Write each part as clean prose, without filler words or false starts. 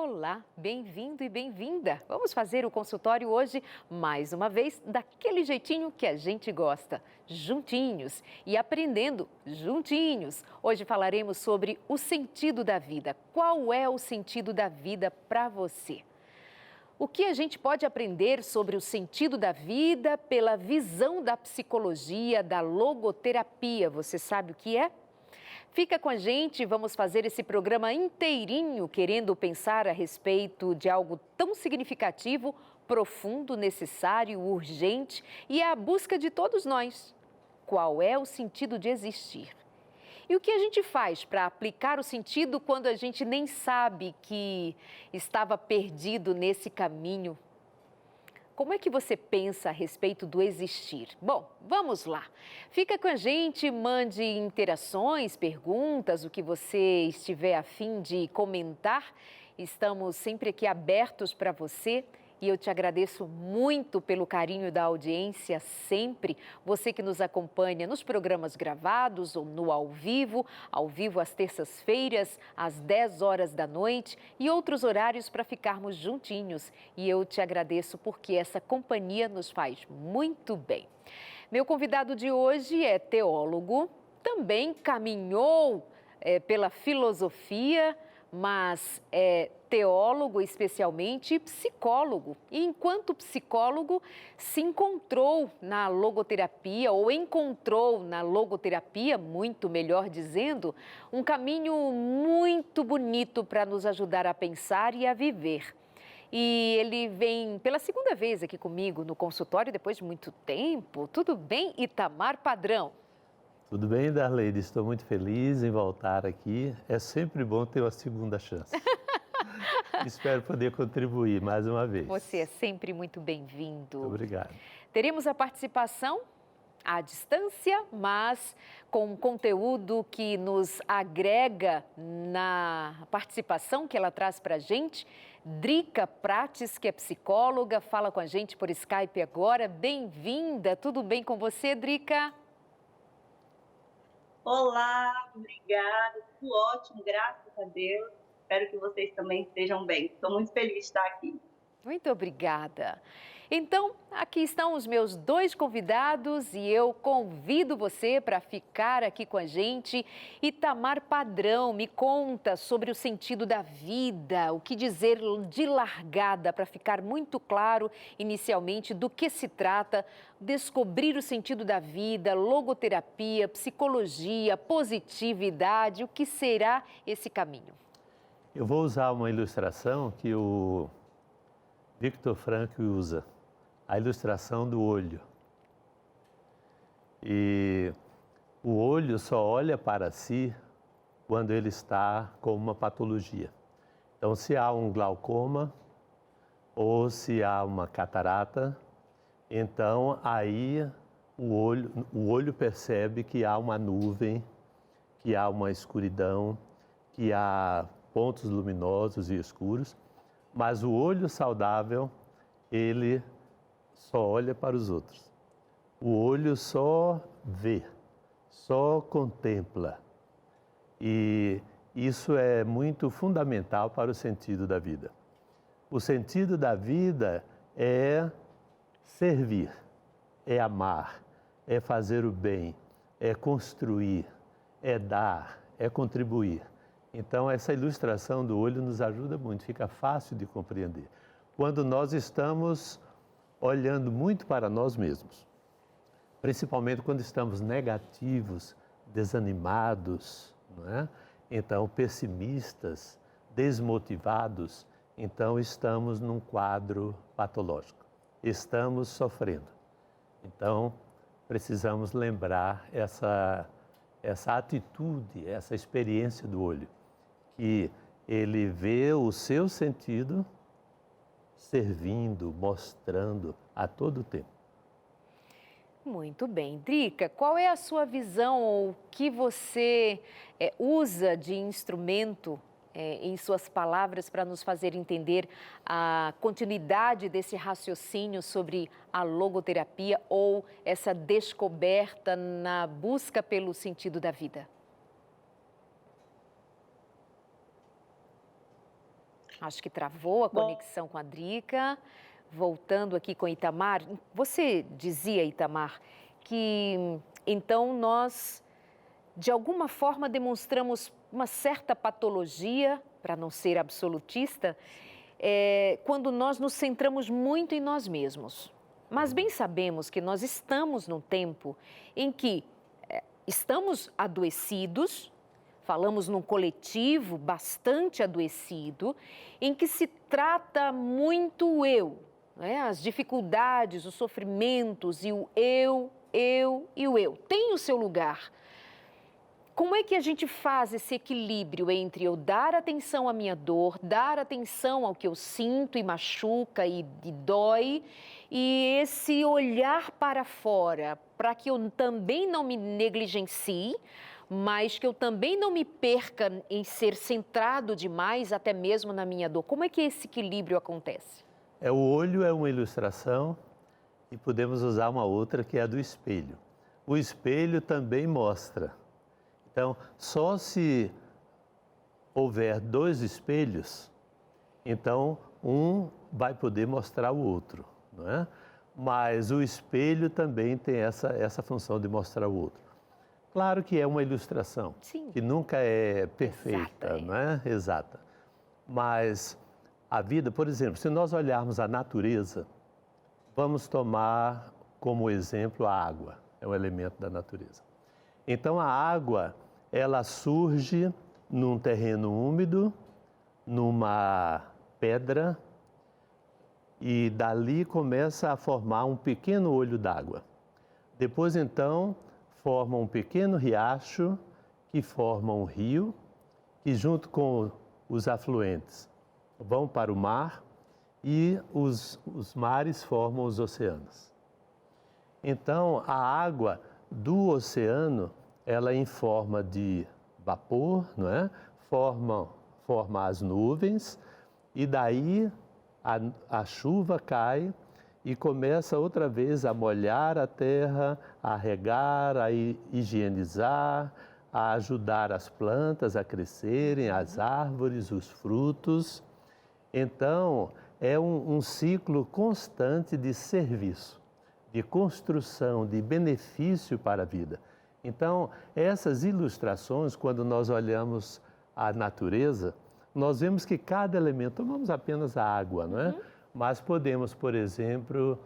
Olá, bem-vindo e bem-vinda. Vamos fazer o consultório hoje, mais uma vez, daquele jeitinho que a gente gosta, juntinhos e aprendendo juntinhos. Hoje falaremos sobre o sentido da vida. Qual é o sentido da vida para você? O que a gente pode aprender sobre o sentido da vida pela visão da psicologia, da logoterapia? Você sabe o que é? Fica com a gente, vamos fazer esse programa inteirinho querendo pensar a respeito de algo tão significativo, profundo, necessário, urgente e é a busca de todos nós. Qual é o sentido de existir? E o que a gente faz para aplicar o sentido quando a gente nem sabe que estava perdido nesse caminho? Como é que você pensa a respeito do existir? Bom, vamos lá. Fica com a gente, mande interações, perguntas, o que você estiver a fim de comentar. Estamos sempre aqui abertos para você. E eu te agradeço muito pelo carinho da audiência sempre. Você que nos acompanha nos programas gravados ou no ao vivo às terças-feiras, às 10 horas da noite e outros horários para ficarmos juntinhos. E eu te agradeço porque essa companhia nos faz muito bem. Meu convidado de hoje é teólogo, também caminhou pela filosofia, mas é teólogo especialmente e psicólogo. E enquanto psicólogo, se encontrou na logoterapia, ou encontrou na logoterapia, muito melhor dizendo, um caminho muito bonito para nos ajudar a pensar e a viver. E ele vem pela segunda vez aqui comigo no consultório, depois de muito tempo. Tudo bem, Itamar Padrão? Tudo bem, Darleide? Estou muito feliz em voltar aqui. É sempre bom ter uma segunda chance. Espero poder contribuir mais uma vez. Você é sempre muito bem-vindo. Obrigado. Teremos a participação à distância, mas com conteúdo que nos agrega na participação que ela traz para a gente. Drica Prates, que é psicóloga, fala com a gente por Skype agora. Bem-vinda, tudo bem com você, Drica? Olá, obrigada, tudo ótimo, graças a Deus. Espero que vocês também estejam bem. Estou muito feliz de estar aqui. Muito obrigada. Então, aqui estão os meus dois convidados e eu convido você para ficar aqui com a gente. Itamar Padrão, me conta sobre o sentido da vida, o que dizer de largada para ficar muito claro inicialmente do que se trata, descobrir o sentido da vida, logoterapia, psicologia, positividade, o que será esse caminho? Eu vou usar uma ilustração que o Viktor Frankl usa, a ilustração do olho. E o olho só olha para si quando ele está com uma patologia. Então, se há um glaucoma ou se há uma catarata, então aí o olho percebe que há uma nuvem, que há uma escuridão, que há pontos luminosos e escuros, mas o olho saudável, ele só olha para os outros. O olho só vê, só contempla. E isso é muito fundamental para o sentido da vida. O sentido da vida é servir, é amar, é fazer o bem, é construir, é dar, é contribuir. Então, essa ilustração do olho nos ajuda muito, fica fácil de compreender. Quando nós estamos olhando muito para nós mesmos, principalmente quando estamos negativos, desanimados, não é? Então, pessimistas, desmotivados, então estamos num quadro patológico, estamos sofrendo. Então, precisamos lembrar essa atitude, essa experiência do olho, que ele vê o seu sentido servindo, mostrando a todo tempo. Muito bem. Drica, qual é a sua visão ou o que você usa de instrumento em suas palavras para nos fazer entender a continuidade desse raciocínio sobre a logoterapia ou essa descoberta na busca pelo sentido da vida? Acho que travou a conexão com a Drica. Voltando aqui com Itamar, você dizia, Itamar, que então nós, de alguma forma, demonstramos uma certa patologia, para não ser absolutista, quando nós nos centramos muito em nós mesmos. Mas bem sabemos que nós estamos num tempo em que estamos adoecidos, falamos num coletivo bastante adoecido, em que se trata muito o eu, né? As dificuldades, os sofrimentos e o eu e o eu. Tem o seu lugar. Como é que a gente faz esse equilíbrio entre eu dar atenção à minha dor, dar atenção ao que eu sinto e machuca e dói, e esse olhar para fora, para que eu também não me negligencie, mas que eu também não me perca em ser centrado demais, até mesmo na minha dor? Como é que esse equilíbrio acontece? O olho é uma ilustração e podemos usar uma outra que é a do espelho. O espelho também mostra. Então, só se houver dois espelhos, então um vai poder mostrar o outro, não é? Mas o espelho também tem essa função de mostrar o outro. Claro que é uma ilustração, Sim, que nunca é perfeita, exata, não é? Exata. Mas a vida, por exemplo, se nós olharmos a natureza, vamos tomar como exemplo a água, é um elemento da natureza. Então a água, ela surge num terreno úmido, numa pedra, e dali começa a formar um pequeno olho d'água. Depois então forma um pequeno riacho que forma um rio, que junto com os afluentes vão para o mar e os mares formam os oceanos. Então a água do oceano, ela em forma de vapor, não é? Forma as nuvens e daí a chuva cai e começa outra vez a molhar a terra, a regar, a higienizar, a ajudar as plantas a crescerem, as árvores, os frutos. Então, é um ciclo constante de serviço, de construção, de benefício para a vida. Então, essas ilustrações, quando nós olhamos a natureza, nós vemos que cada elemento, tomamos apenas a água, não é? Mas podemos, por exemplo,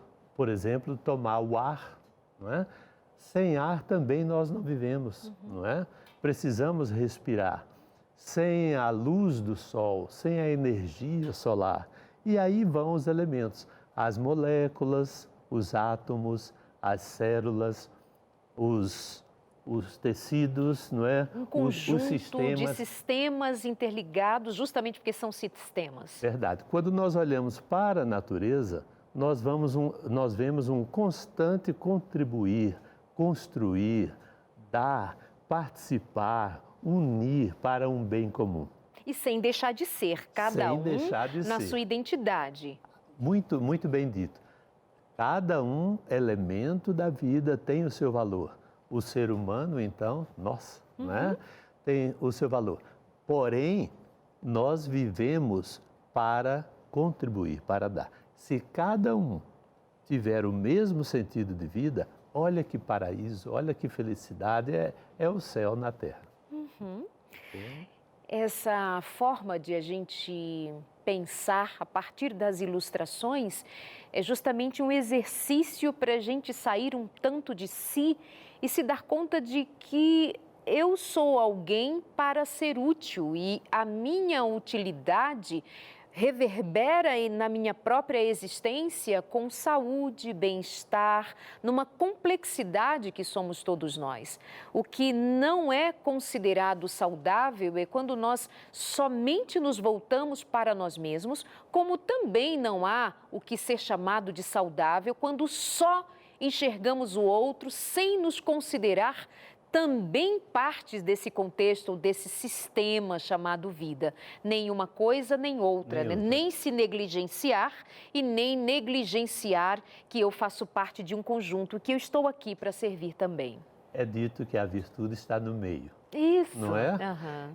tomar o ar, não é? Sem ar também nós não vivemos, não é? Precisamos respirar. Sem a luz do sol, sem a energia solar. E aí vão os elementos, as moléculas, os átomos, as células, os tecidos, não é? Um conjunto os de sistemas interligados, justamente porque são sistemas. Verdade. Quando nós olhamos para a natureza, nós vemos um constante contribuir, construir, dar, participar, unir para um bem comum. E sem deixar de ser, cada um na ser. sua identidade. Muito, muito bem dito. Cada um elemento da vida tem o seu valor. O ser humano, então, né, tem o seu valor. Porém, nós vivemos para contribuir, para dar. Se cada um tiver o mesmo sentido de vida, olha que paraíso, olha que felicidade, é o céu na terra. Essa forma de a gente pensar a partir das ilustrações é justamente um exercício para a gente sair um tanto de si e se dar conta de que eu sou alguém para ser útil e a minha utilidade reverbera na minha própria existência com saúde, bem-estar, numa complexidade que somos todos nós. O que não é considerado saudável é quando nós somente nos voltamos para nós mesmos, como também não há o que ser chamado de saudável quando só enxergamos o outro sem nos considerar também partes desse contexto, desse sistema chamado vida. Nem uma coisa, nem outra, né? Nem se negligenciar e nem negligenciar que eu faço parte de um conjunto, que eu estou aqui para servir também. É dito que a virtude está no meio. Isso. Não é?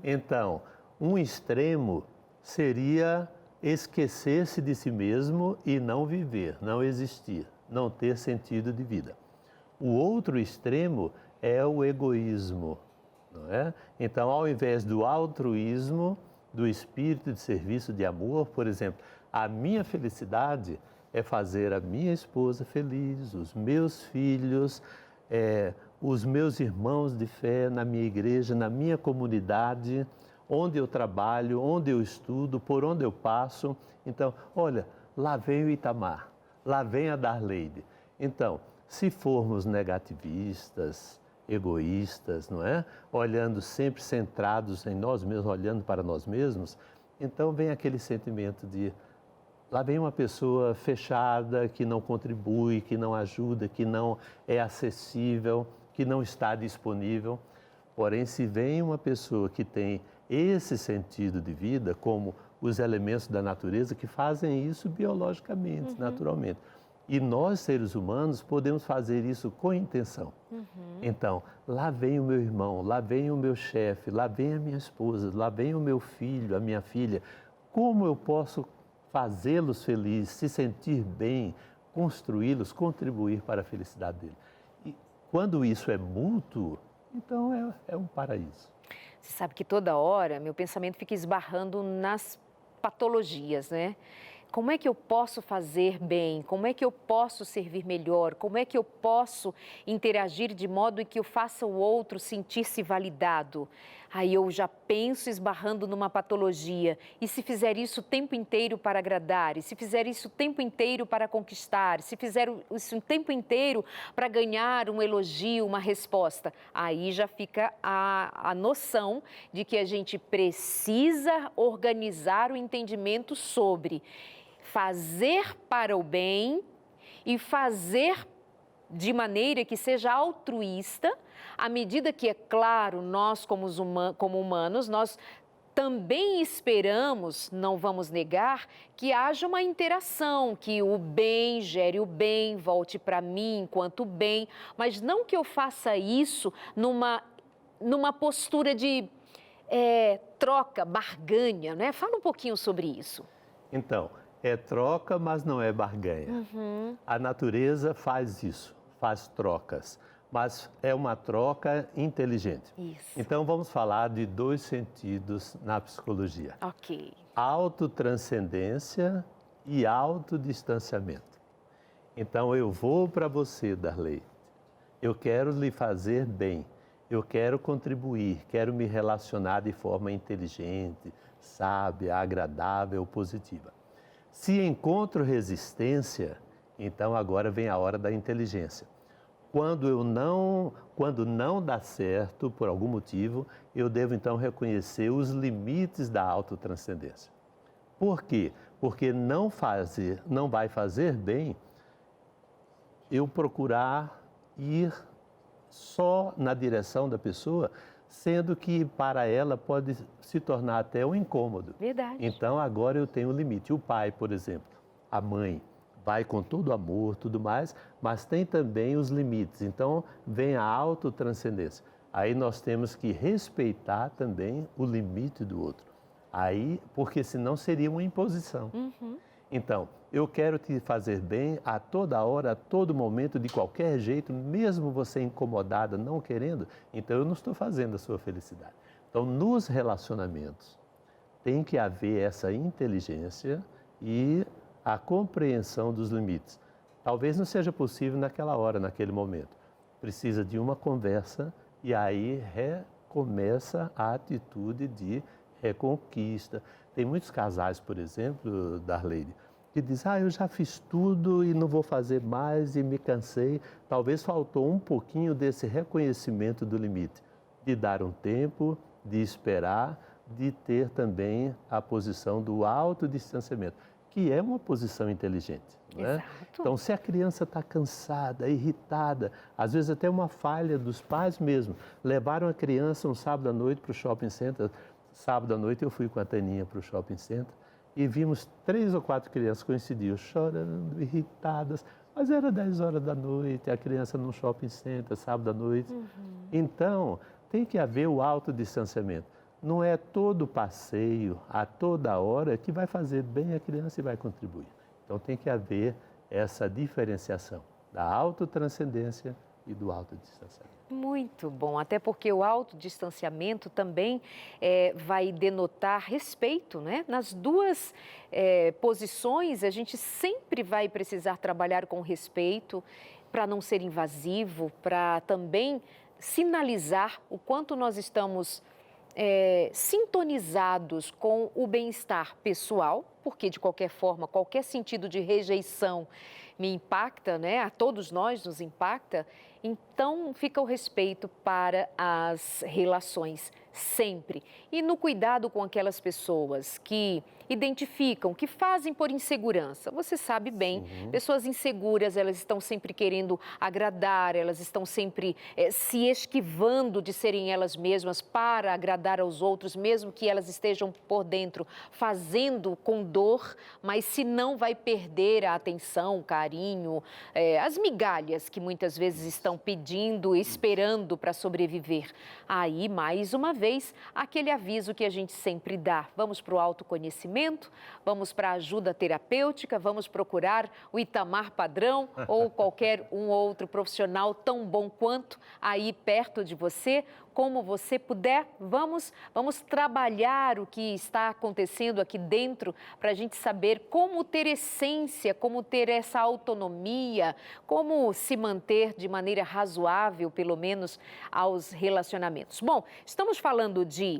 Então, um extremo seria esquecer-se de si mesmo e não viver, não existir, não ter sentido de vida. O outro extremo é o egoísmo, não é? Então, ao invés do altruísmo, do espírito de serviço, de amor, por exemplo, a minha felicidade é fazer a minha esposa feliz, os meus filhos, os meus irmãos de fé na minha igreja, na minha comunidade, onde eu trabalho, onde eu estudo, por onde eu passo. Então, olha, lá vem o Itamar, lá vem a Darleide. Então, se formos negativistas, egoístas, não é? Olhando sempre centrados em nós mesmos, olhando para nós mesmos, então vem aquele sentimento de lá vem uma pessoa fechada, que não contribui, que não ajuda, que não é acessível, que não está disponível. Porém, se vem uma pessoa que tem esse sentido de vida, como os elementos da natureza que fazem isso biologicamente, naturalmente. E nós, seres humanos, podemos fazer isso com intenção. Então, lá vem o meu irmão, lá vem o meu chefe, lá vem a minha esposa, lá vem o meu filho, a minha filha. Como eu posso fazê-los felizes, se sentir bem, construí-los, contribuir para a felicidade dele? E quando isso é mútuo, então é um paraíso. Você sabe que toda hora meu pensamento fica esbarrando nas patologias, né? Como é que eu posso fazer bem? Como é que eu posso servir melhor? Como é que eu posso interagir de modo que eu faça o outro sentir-se validado? Aí eu já penso esbarrando numa patologia. E se fizer isso o tempo inteiro para agradar? E se fizer isso o tempo inteiro para conquistar? Se fizer isso o tempo inteiro para ganhar um elogio, uma resposta? Aí já fica a noção de que a gente precisa organizar o entendimento sobre fazer para o bem e fazer de maneira que seja altruísta, à medida que, é claro, nós como humanos, nós também esperamos, não vamos negar, que haja uma interação, que o bem gere o bem, volte para mim enquanto bem, mas não que eu faça isso numa postura de troca, barganha, né? Fala um pouquinho sobre isso. Então, é troca, mas não é barganha. A natureza faz isso, faz trocas, mas é uma troca inteligente. Isso. Então, vamos falar de dois sentidos na psicologia. Ok. Autotranscendência e autodistanciamento. Então, eu vou para você, Darley. Eu quero lhe fazer bem. Eu quero contribuir, quero me relacionar de forma inteligente, sábia, agradável, positiva. Se encontro resistência, então agora vem a hora da inteligência. Quando não dá certo, por algum motivo, eu devo então reconhecer os limites da autotranscendência. Por quê? Porque não vai fazer bem eu procurar ir só na direção da pessoa, sendo que para ela pode se tornar até um incômodo. Verdade. Então agora eu tenho um limite. O pai, por exemplo, a mãe, vai com todo amor, tudo mais, mas tem também os limites. Então vem a autotranscendência. Aí nós temos que respeitar também o limite do outro. Aí, porque senão seria uma imposição. Então, eu quero te fazer bem a toda hora, a todo momento, de qualquer jeito, mesmo você incomodada, não querendo, então eu não estou fazendo a sua felicidade. Então, nos relacionamentos, tem que haver essa inteligência e a compreensão dos limites. Talvez não seja possível naquela hora, naquele momento. Precisa de uma conversa e aí recomeça a atitude de reconquista. Tem muitos casais, por exemplo, Darleide, que dizem, eu já fiz tudo e não vou fazer mais e me cansei. Talvez faltou um pouquinho desse reconhecimento do limite, de dar um tempo, de esperar, de ter também a posição do autodistanciamento, que é uma posição inteligente. Né? Então, se a criança está cansada, irritada, às vezes até uma falha dos pais mesmo, levaram a criança um sábado à noite para o shopping center. Sábado à noite eu fui com a Taninha para o shopping center e vimos 3 ou 4 crianças coincidiam, chorando, irritadas, mas era 10 horas da noite, a criança no shopping center, sábado à noite. Então, tem que haver o autodistanciamento. não é todo passeio, a toda hora, que vai fazer bem a criança e vai contribuir. Então tem que haver essa diferenciação da autotranscendência e do autodistanciamento. Muito bom, até porque o autodistanciamento também vai denotar respeito, né? Nas duas posições, a gente sempre vai precisar trabalhar com respeito para não ser invasivo, para também sinalizar o quanto nós estamos sintonizados com o bem-estar pessoal, porque de qualquer forma, qualquer sentido de rejeição me impacta, né? A todos nós nos impacta. Então, fica o respeito para as relações sempre. E no cuidado com aquelas pessoas que identificam, que fazem por insegurança. Você sabe bem, pessoas inseguras, elas estão sempre querendo agradar, elas estão sempre se esquivando de serem elas mesmas para agradar aos outros, mesmo que elas estejam por dentro fazendo com dor, mas se não vai perder a atenção, o carinho, as migalhas que muitas vezes estão pedindo, esperando para sobreviver. Aí, mais uma vez, aquele aviso que a gente sempre dá. Vamos para o autoconhecimento, vamos para a ajuda terapêutica, vamos procurar o Itamar Padrão ou qualquer um outro profissional tão bom quanto aí perto de você. Como você puder, vamos trabalhar o que está acontecendo aqui dentro para a gente saber como ter essência, como ter essa autonomia, como se manter de maneira razoável, pelo menos, aos relacionamentos. Bom, estamos falando de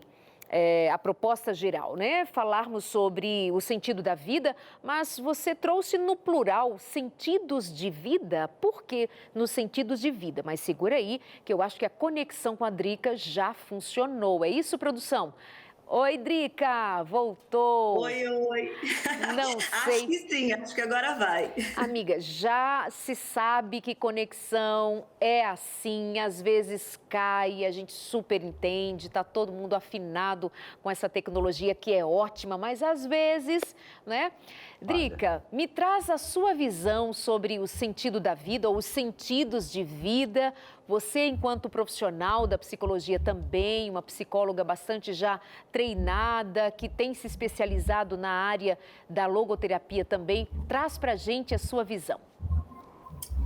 a proposta geral, né? Falarmos sobre o sentido da vida, mas você trouxe no plural sentidos de vida. Por que nos sentidos de vida? Mas segura aí, que eu acho que a conexão com a Drica já funcionou. É isso, produção? Oi, Drica, voltou. Oi. Não sei. Acho que sim, acho que agora vai. Amiga, já se sabe que conexão é assim, às vezes cai, a gente super entende, tá todo mundo afinado com essa tecnologia que é ótima, mas às vezes, né? Drica, me traz a sua visão sobre o sentido da vida ou os sentidos de vida. Você, enquanto profissional da psicologia também, uma psicóloga bastante já treinada, que tem se especializado na área da logoterapia também, traz pra gente a sua visão.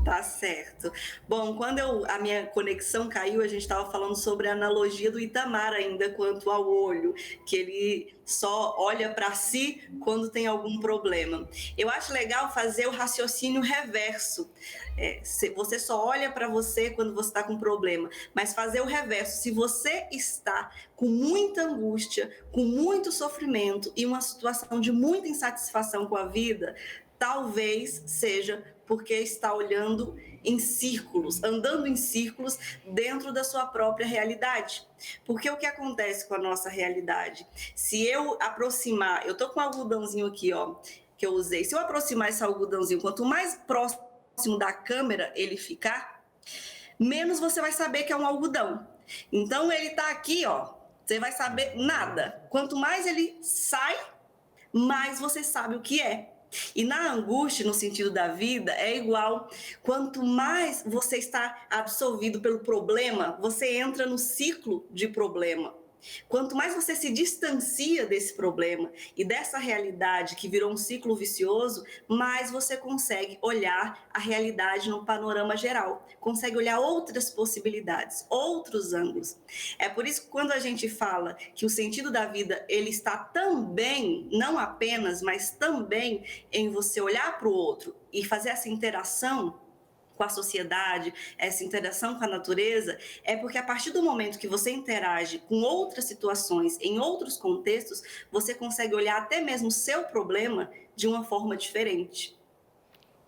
Tá certo. Bom, quando a minha conexão caiu, a gente estava falando sobre a analogia do Itamar ainda quanto ao olho, que ele só olha para si quando tem algum problema. Eu acho legal fazer o raciocínio reverso. Você só olha para você quando você está com problema, mas fazer o reverso. Se você está com muita angústia, com muito sofrimento e uma situação de muita insatisfação com a vida, talvez seja porque está olhando em círculos, andando em círculos dentro da sua própria realidade. Porque o que acontece com a nossa realidade? Se eu aproximar, eu tô com um algodãozinho aqui, ó, que eu usei. Se eu aproximar esse algodãozinho, quanto mais próximo da câmera ele ficar, menos você vai saber que é um algodão. Então ele tá aqui, ó, você vai saber nada. Quanto mais ele sai, mais você sabe o que é. E na angústia, no sentido da vida, é igual. Quanto mais você está absorvido pelo problema, você entra no ciclo de problema. Quanto mais você se distancia desse problema e dessa realidade que virou um ciclo vicioso, mais você consegue olhar a realidade no panorama geral, consegue olhar outras possibilidades, outros ângulos. É por isso que quando a gente fala que o sentido da vida ele está também, não apenas, mas também em você olhar para o outro e fazer essa interação com a sociedade, essa interação com a natureza, é porque a partir do momento que você interage com outras situações, em outros contextos, você consegue olhar até mesmo o seu problema de uma forma diferente.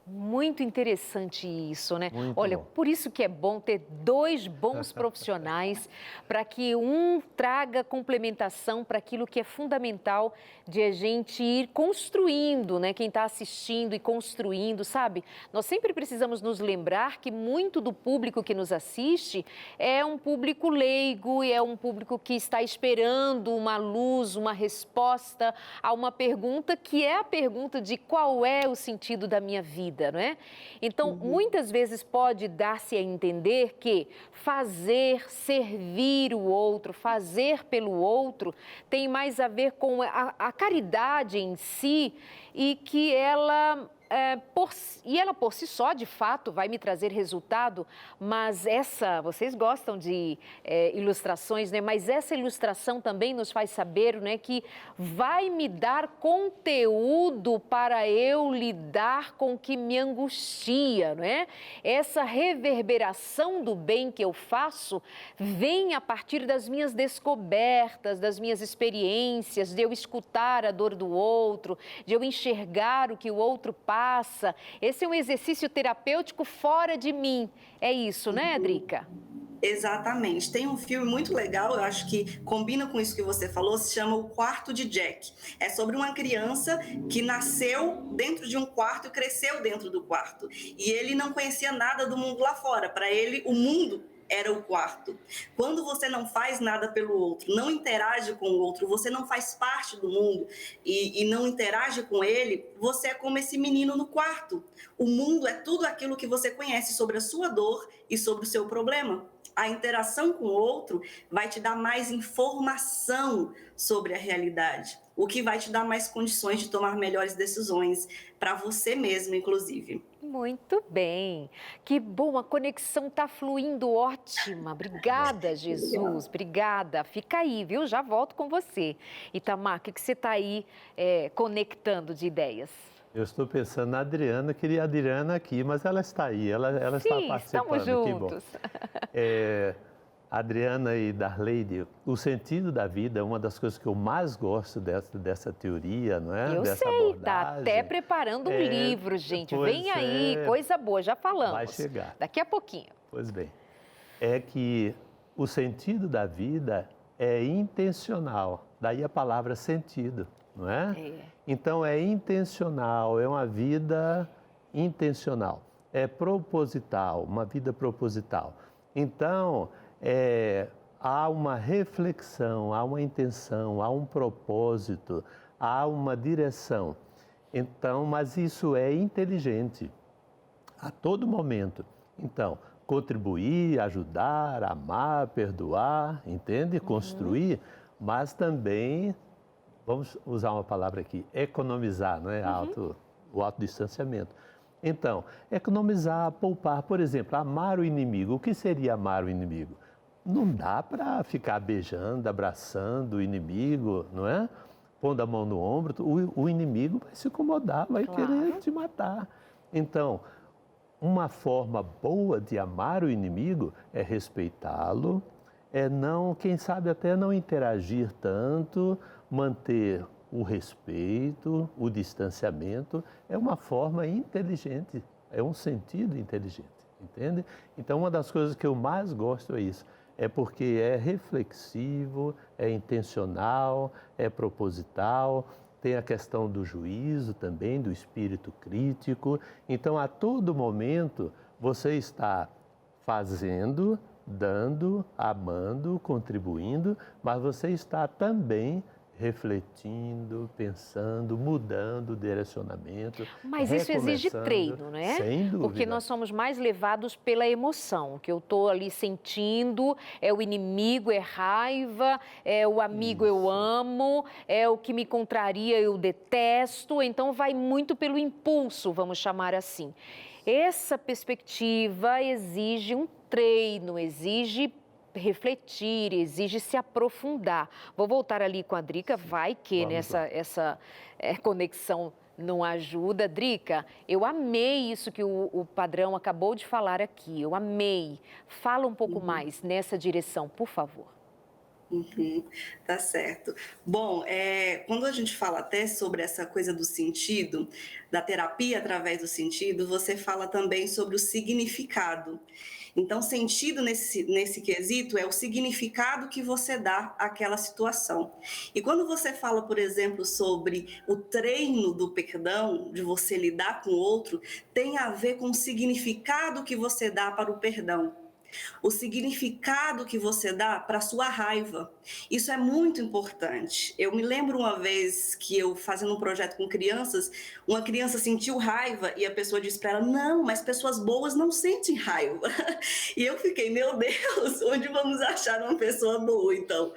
Muito interessante isso, né? Muito Olha, bom. por isso que é bom ter dois bons profissionais para que um traga complementação para aquilo que é fundamental de a gente ir construindo, né? Quem está assistindo e construindo, sabe? Nós sempre precisamos nos lembrar que muito do público que nos assiste é um público leigo e é um público que está esperando uma luz, uma resposta a uma pergunta que é a pergunta de qual é o sentido da minha vida. vida, não é? Então, muitas vezes pode dar-se a entender que fazer, servir o outro, fazer pelo outro, tem mais a ver com a caridade em si e que ela ela por si só, de fato, vai me trazer resultado, mas vocês gostam de ilustrações, né? Mas essa ilustração também nos faz saber, né, que vai me dar conteúdo para eu lidar com o que me angustia, não é? Essa reverberação do bem que eu faço vem a partir das minhas descobertas, das minhas experiências, de eu escutar a dor do outro, de eu enxergar o que o outro passa. Esse é um exercício terapêutico fora de mim. É isso, né, Drica? Exatamente. Tem um filme muito legal, eu acho que combina com isso que você falou, se chama O Quarto de Jack. É sobre uma criança que nasceu dentro de um quarto e cresceu dentro do quarto. E ele não conhecia nada do mundo lá fora. Para ele, o mundo era o quarto. Quando você não faz nada pelo outro, não interage com o outro, você não faz parte do mundo e não interage com ele, você é como esse menino no quarto. O mundo é tudo aquilo que você conhece sobre a sua dor e sobre o seu problema. A interação com o outro vai te dar mais informação sobre a realidade, o que vai te dar mais condições de tomar melhores decisões para você mesmo, inclusive. Muito bem. Que bom, a conexão está fluindo ótima. Obrigada, Jesus. Obrigada. Fica aí, viu? Já volto com você. Itamar, o que você está aí conectando de ideias? Eu estou pensando na Adriana, queria a Adriana aqui, mas ela está aí, ela está Sim, participando. estamos juntos. Que bom. Adriana e Darleide, o sentido da vida é uma das coisas que eu mais gosto dessa teoria, não é? Eu dessa sei, abordagem. está até preparando um livro, gente. Vem aí, coisa boa, já falamos. Vai chegar. Daqui a pouquinho. Pois bem, é que o sentido da vida é intencional, daí a palavra sentido, não é? Então é intencional, é uma vida intencional, é proposital, uma vida proposital. Então, há uma reflexão, há uma intenção, há um propósito, há uma direção. Então, mas isso é inteligente a todo momento. Então, contribuir, ajudar, amar, perdoar, entende? Construir, mas também, vamos usar uma palavra aqui, economizar, não é? O autodistanciamento. Então, economizar, poupar, por exemplo, amar o inimigo. O que seria amar o inimigo? Não dá para ficar beijando, abraçando o inimigo, não é? Pondo a mão no ombro, o inimigo vai se incomodar, vai querer te matar. Então, uma forma boa de amar o inimigo é respeitá-lo, é não, quem sabe até não interagir tanto, manter o respeito, o distanciamento, é uma forma inteligente, é um sentido inteligente, entende? Então, uma das coisas que eu mais gosto é isso, é porque é reflexivo, é intencional, é proposital, tem a questão do juízo também, do espírito crítico. Então, a todo momento, você está fazendo, dando, amando, contribuindo, mas você está também refletindo, pensando, mudando o direcionamento. Mas isso exige treino, não é? Sem dúvida. Porque nós somos mais levados pela emoção, que eu estou ali sentindo, é o inimigo, é raiva, é o amigo eu amo, é o que me contraria eu detesto, então vai muito pelo impulso, vamos chamar assim. Essa perspectiva exige um treino, exige refletir, exige se aprofundar. Vou voltar ali com a Drica, vai que essa conexão não ajuda. Drica, eu amei isso que o Padrão acabou de falar aqui, eu amei. Fala um pouco mais nessa direção, por favor. Tá certo. Bom, quando a gente fala até sobre essa coisa do sentido, da terapia através do sentido, você fala também sobre o significado. Então, sentido nesse quesito é o significado que você dá àquela situação. E quando você fala, por exemplo, sobre o treino do perdão, de você lidar com o outro, tem a ver com o significado que você dá para o perdão. o significado que você dá para a sua raiva. Isso é muito importante. Eu me lembro uma vez que eu, fazendo um projeto com crianças, uma criança sentiu raiva e a pessoa disse para ela: não, mas pessoas boas não sentem raiva. E eu fiquei, meu Deus, onde vamos achar uma pessoa boa, então?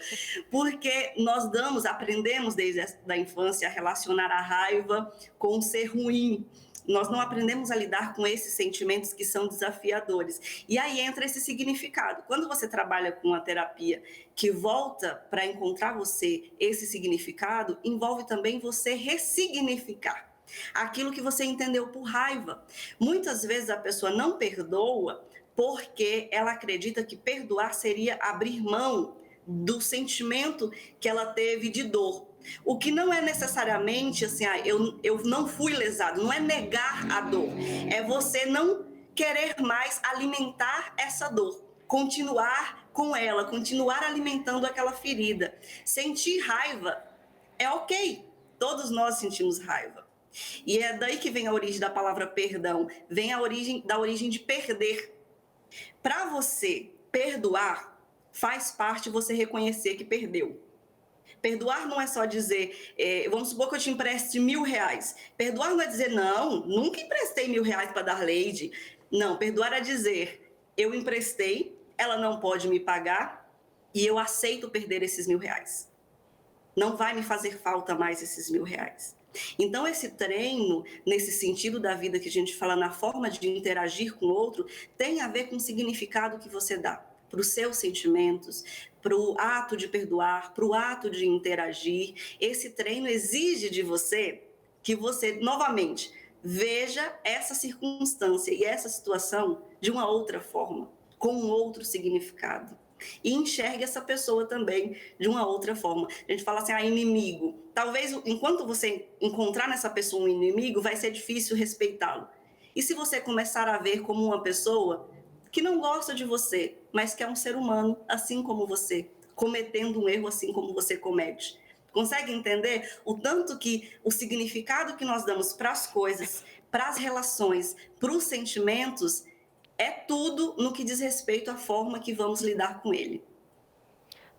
Porque nós aprendemos desde a infância a relacionar a raiva com o ser ruim. Nós não aprendemos a lidar com esses sentimentos que são desafiadores. E aí entra esse significado. Quando você trabalha com uma terapia que volta para encontrar você esse significado, envolve também você ressignificar aquilo que você entendeu por raiva. Muitas vezes a pessoa não perdoa porque ela acredita que perdoar seria abrir mão do sentimento que ela teve de dor. O que não é necessariamente assim, eu não fui lesado, não é negar a dor, é você não querer mais alimentar essa dor, continuar com ela, continuar alimentando aquela ferida. Sentir raiva é ok, todos nós sentimos raiva. E é daí que vem a origem da palavra perdão, vem a origem de perder. Para você perdoar, faz parte você reconhecer que perdeu. Perdoar não é só dizer, vamos supor que eu te empreste R$1.000. Perdoar não é dizer, não, nunca emprestei R$1.000 para Darleide. Não, perdoar é dizer, eu emprestei, ela não pode me pagar e eu aceito perder esses R$1.000. Não vai me fazer falta mais esses R$1.000. Então, esse treino, nesse sentido da vida que a gente fala, na forma de interagir com o outro, tem a ver com o significado que você dá para os seus sentimentos, para o ato de perdoar, para o ato de interagir. Esse treino exige de você que você, novamente, veja essa circunstância e essa situação de uma outra forma, com um outro significado. E enxergue essa pessoa também de uma outra forma. A gente fala assim, inimigo. Talvez, enquanto você encontrar nessa pessoa um inimigo, vai ser difícil respeitá-lo. E se você começar a ver como uma pessoa que não gosta de você, mas que é um ser humano, assim como você, cometendo um erro assim como você comete. Consegue entender o tanto que o significado que nós damos para as coisas, para as relações, para os sentimentos, é tudo no que diz respeito à forma que vamos lidar com ele.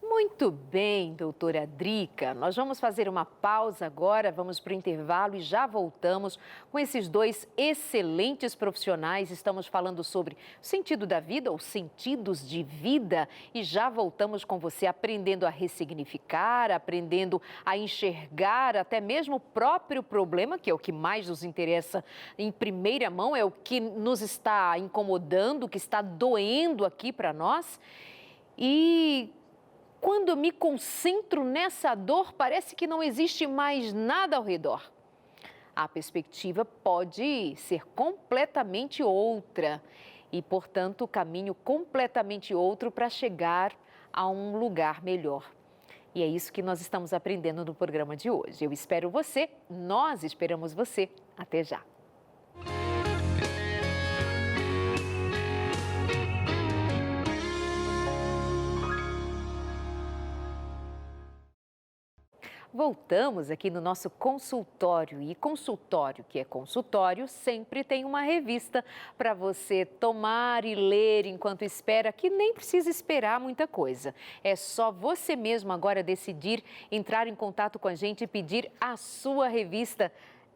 Muito bem, doutora Drica. Nós vamos fazer uma pausa agora, vamos para o intervalo e já voltamos com esses dois excelentes profissionais. Estamos falando sobre o sentido da vida, ou sentidos de vida, e já voltamos com você aprendendo a ressignificar, aprendendo a enxergar até mesmo o próprio problema, que é o que mais nos interessa em primeira mão, é o que nos está incomodando, o que está doendo aqui para nós. E quando eu me concentro nessa dor, parece que não existe mais nada ao redor. A perspectiva pode ser completamente outra e, portanto, o caminho completamente outro para chegar a um lugar melhor. E é isso que nós estamos aprendendo no programa de hoje. Eu espero você, nós esperamos você. Até já! Voltamos aqui no nosso consultório, e consultório que é consultório sempre tem uma revista para você tomar e ler enquanto espera, que nem precisa esperar muita coisa. É só você mesmo agora decidir entrar em contato com a gente e pedir a sua revista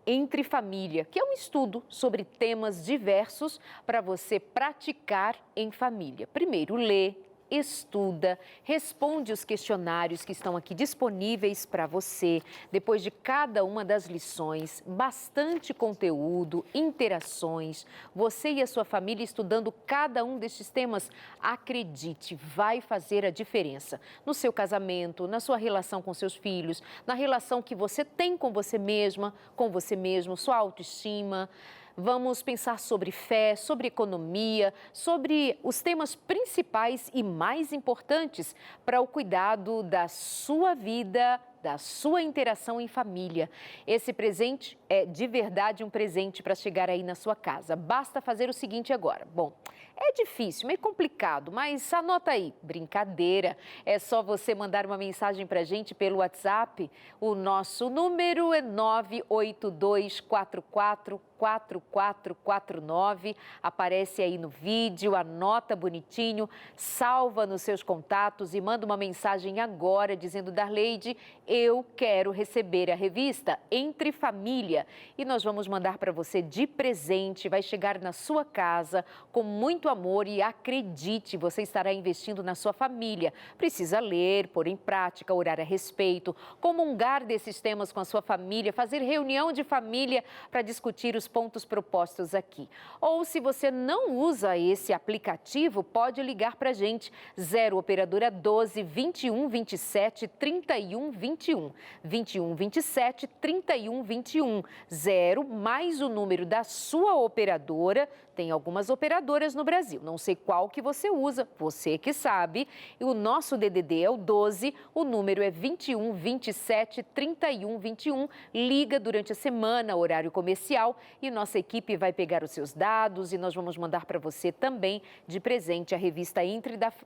Entre Família, que é um estudo sobre temas diversos para você praticar em família. Primeiro, lê, estuda, responde os questionários que estão aqui disponíveis para você. Depois de cada uma das lições, bastante conteúdo, interações, você e a sua família estudando cada um destes temas, acredite, vai fazer a diferença no seu casamento, na sua relação com seus filhos, na relação que você tem com você mesma, com você mesmo, sua autoestima. Vamos pensar sobre fé, sobre economia, sobre os temas principais e mais importantes para o cuidado da sua vida da sua interação em família. Esse presente é de verdade um presente para chegar aí na sua casa. Basta fazer o seguinte agora. Bom, é difícil, meio complicado, mas anota aí, brincadeira. É só você mandar uma mensagem para a gente pelo WhatsApp. O nosso número é 982444449. Aparece aí no vídeo, anota bonitinho, salva nos seus contatos e manda uma mensagem agora dizendo: Darleide, eu quero receber a revista Entre Família. E nós vamos mandar para você de presente, vai chegar na sua casa com muito amor e acredite, você estará investindo na sua família. Precisa ler, pôr em prática, orar a respeito, comungar desses temas com a sua família, fazer reunião de família para discutir os pontos propostos aqui. Ou se você não usa esse aplicativo, pode ligar para a gente, 0 operadora 12 21 27 31 21, 21 27 31 21, 0 mais o número da sua operadora. Tem algumas operadoras no Brasil, não sei qual que você usa, você que sabe. E o nosso DDD é o 12, o número é 21 27 31 21. Liga durante a semana, horário comercial, e nossa equipe vai pegar os seus dados e nós vamos mandar para você também de presente a revista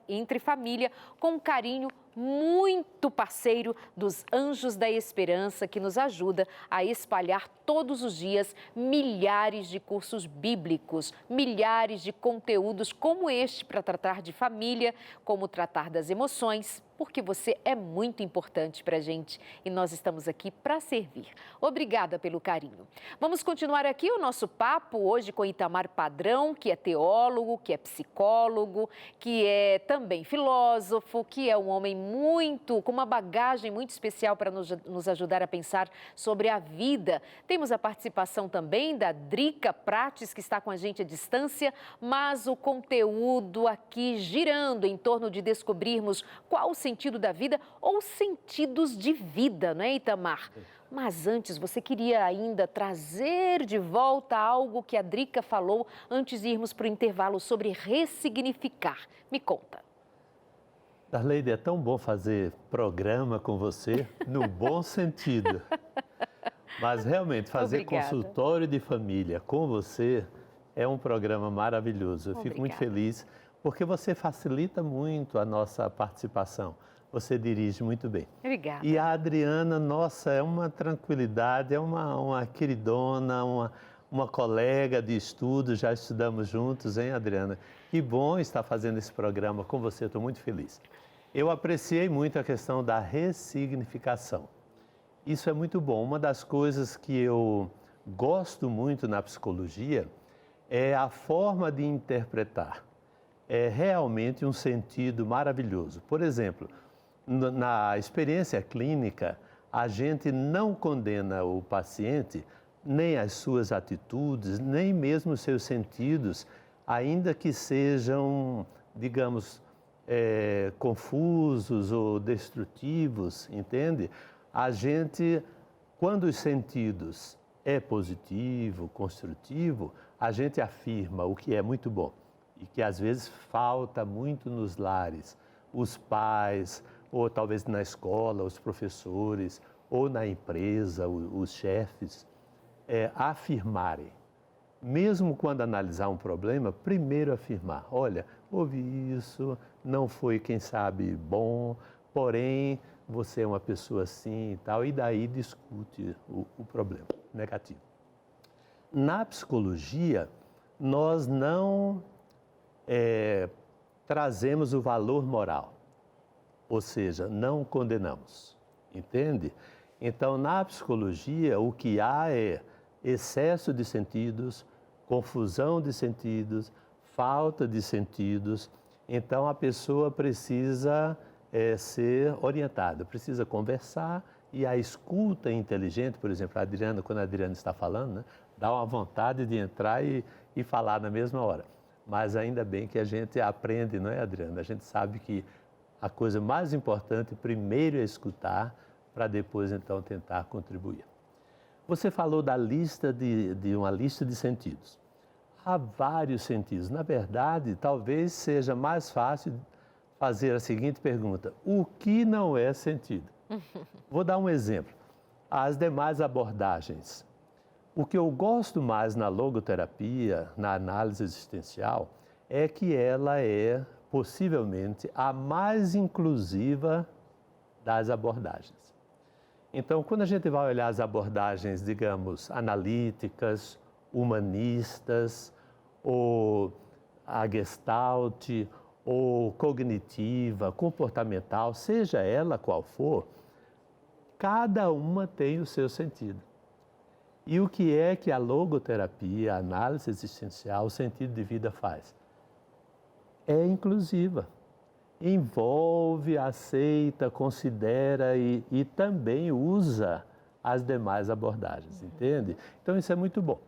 Entre Família, com um carinho muito parceiro dos Anjos da Esperança, que nos ajuda a espalhar todos os dias milhares de cursos bíblicos, milhares de conteúdos como este para tratar de família, como tratar das emoções, porque você é muito importante para a gente e nós estamos aqui para servir. Obrigada pelo carinho. Vamos continuar aqui o nosso papo hoje com Itamar Padrão, que é teólogo, que é psicólogo, que é também filósofo, que é um homem com uma bagagem muito especial para nos ajudar a pensar sobre a vida. Temos a participação também da Drica Prates, que está com a gente à distância, mas o conteúdo aqui girando em torno de descobrirmos qual o sentido da vida ou sentidos de vida, não é, Itamar? Mas antes, você queria ainda trazer de volta algo que a Drica falou antes de irmos para o intervalo sobre ressignificar. Me conta. Darleide, é tão bom fazer programa com você, no bom sentido. Mas realmente, fazer consultório de família com você é um programa maravilhoso. Eu fico muito feliz, porque você facilita muito a nossa participação. Você dirige muito bem. Obrigada. E a Adriana, nossa, é uma tranquilidade, é uma queridona, uma colega de estudo, já estudamos juntos, hein, Adriana? Que bom estar fazendo esse programa com você, estou muito feliz. Eu apreciei muito a questão da ressignificação. Isso é muito bom. Uma das coisas que eu gosto muito na psicologia é a forma de interpretar. É realmente um sentido maravilhoso. Por exemplo, na experiência clínica, a gente não condena o paciente, nem as suas atitudes, nem mesmo os seus sentidos, ainda que sejam, digamos, confusos ou destrutivos, entende? A gente, quando os sentidos é positivo, construtivo, a gente afirma o que é muito bom e que às vezes falta muito nos lares. Os pais, ou talvez na escola, os professores, ou na empresa, os chefes, afirmarem. Mesmo quando analisar um problema, primeiro afirmar, olha, houve isso, não foi, quem sabe, bom, porém, você é uma pessoa assim e tal, e daí discute o problema negativo. Na psicologia, nós não trazemos o valor moral, ou seja, não condenamos, entende? Então, na psicologia, o que há é excesso de sentidos, confusão de sentidos, falta de sentidos. Então, a pessoa precisa ser orientada, precisa conversar, e a escuta inteligente, por exemplo, a Adriana, quando a Adriana está falando, né, dá uma vontade de entrar e falar na mesma hora. Mas ainda bem que a gente aprende, não é, Adriana? A gente sabe que a coisa mais importante primeiro é escutar, para depois, então, tentar contribuir. Você falou da lista de uma lista de sentidos. Há vários sentidos. Na verdade, talvez seja mais fácil fazer a seguinte pergunta: o que não é sentido? Vou dar um exemplo. As demais abordagens. O que eu gosto mais na logoterapia, na análise existencial, é que ela é possivelmente a mais inclusiva das abordagens. Então, quando a gente vai olhar as abordagens, digamos, analíticas, humanistas, ou a Gestalt, ou cognitiva, comportamental, seja ela qual for, cada uma tem o seu sentido. E o que é que a logoterapia, a análise existencial, o sentido de vida faz? É inclusiva. Envolve, aceita, considera e também usa as demais abordagens, entende? Então isso é muito bom.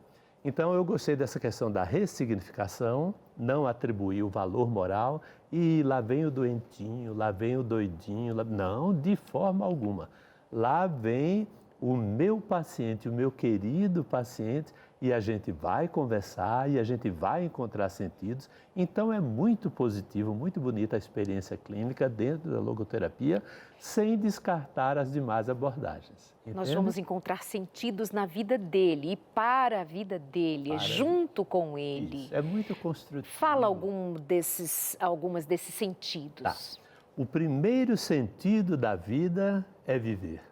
Então eu gostei dessa questão da ressignificação, não atribuir o valor moral e lá vem o doentinho, lá vem o doidinho, não, de forma alguma. Lá vem o meu paciente, o meu querido paciente, e a gente vai conversar e a gente vai encontrar sentidos. Então é muito positivo, muito bonita a experiência clínica dentro da logoterapia, sem descartar as demais abordagens. Entende? Nós vamos encontrar sentidos na vida dele e para a vida dele, junto com ele. Isso, é muito construtivo. Fala algumas desses sentidos. Tá. O primeiro sentido da vida é viver.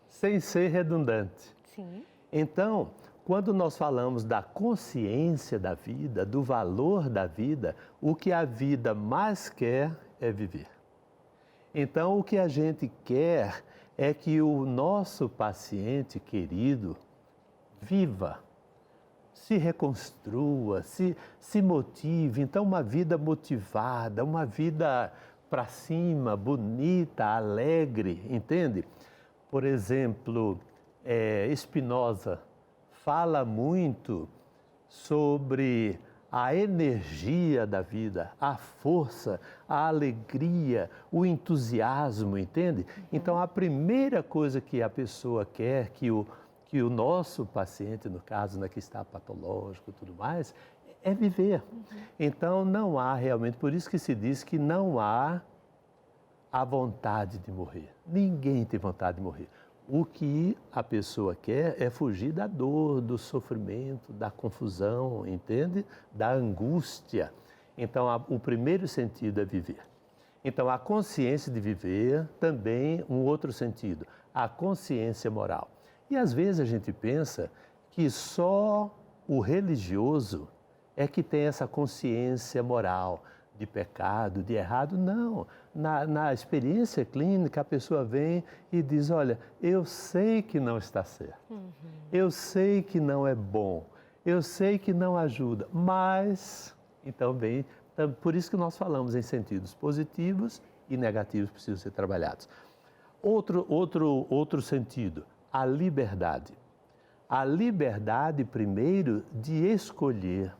Sem ser redundante. Sim. Então, quando nós falamos da consciência da vida, do valor da vida, o que a vida mais quer é viver. Então, o que a gente quer é que o nosso paciente querido viva, se reconstrua, se motive. Então, uma vida motivada, uma vida para cima, bonita, alegre, entende? Por exemplo, Spinoza fala muito sobre a energia da vida, a força, a alegria, o entusiasmo, entende? Então, a primeira coisa que a pessoa quer, que o nosso paciente, no caso, né, que está patológico e tudo mais, é viver. Então, não há realmente, por isso que se diz que não há a vontade de morrer. Ninguém tem vontade de morrer. O que a pessoa quer é fugir da dor, do sofrimento, da confusão, entende? Da angústia. Então, o primeiro sentido é viver. Então, a consciência de viver também um outro sentido, a consciência moral. E às vezes a gente pensa que só o religioso é que tem essa consciência moral de pecado, de errado. Não. Na experiência clínica, a pessoa vem e diz, olha, eu sei que não está certo, eu sei que não é bom, eu sei que não ajuda, mas, então por isso que nós falamos em sentidos positivos e negativos que precisam ser trabalhados. Outro sentido, a liberdade. A liberdade, primeiro, de escolher.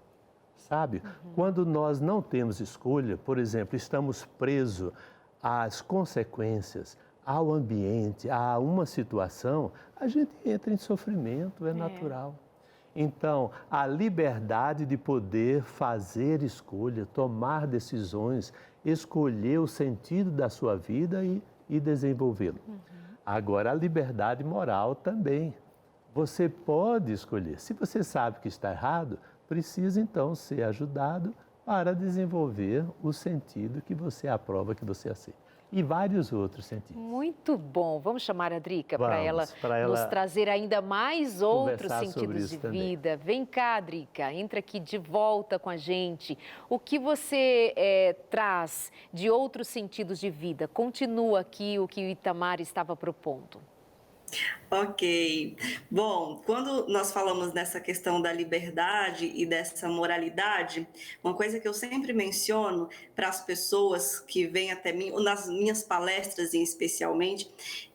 Sabe? Quando nós não temos escolha, por exemplo, estamos presos às consequências, ao ambiente, a uma situação, a gente entra em sofrimento, é natural. Então, a liberdade de poder fazer escolha, tomar decisões, escolher o sentido da sua vida e desenvolvê-lo. Agora, a liberdade moral também. Você pode escolher. Se você sabe que está errado, precisa então ser ajudado para desenvolver o sentido que você aprova, que você aceita. E vários outros sentidos. Muito bom. Vamos chamar a Drica para ela nos trazer ainda mais outros sentidos de vida. Vem cá, Drica, entra aqui de volta com a gente. O que você traz de outros sentidos de vida? Continua aqui o que o Itamar estava propondo. Ok. Bom, quando nós falamos nessa questão da liberdade e dessa moralidade, uma coisa que eu sempre menciono para as pessoas que vêm até mim, ou nas minhas palestras especialmente,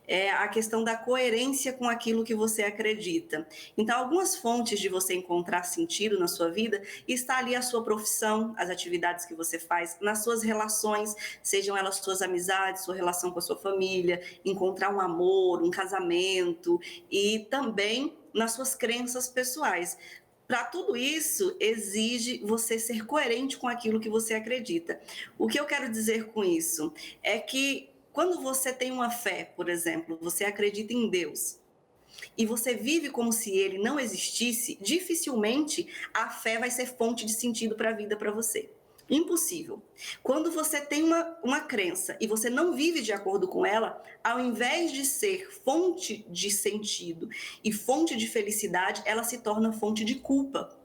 é a questão da coerência com aquilo que você acredita. Então, algumas fontes de você encontrar sentido na sua vida está ali a sua profissão, as atividades que você faz, nas suas relações, sejam elas suas amizades, sua relação com a sua família, encontrar um amor, um casamento e também nas suas crenças pessoais. Para tudo isso, exige você ser coerente com aquilo que você acredita. O que eu quero dizer com isso é que quando você tem uma fé, por exemplo, você acredita em Deus, e você vive como se ele não existisse, dificilmente a fé vai ser fonte de sentido para a vida para você. Impossível. Quando você tem uma crença e você não vive de acordo com ela, ao invés de ser fonte de sentido e fonte de felicidade, ela se torna fonte de culpa.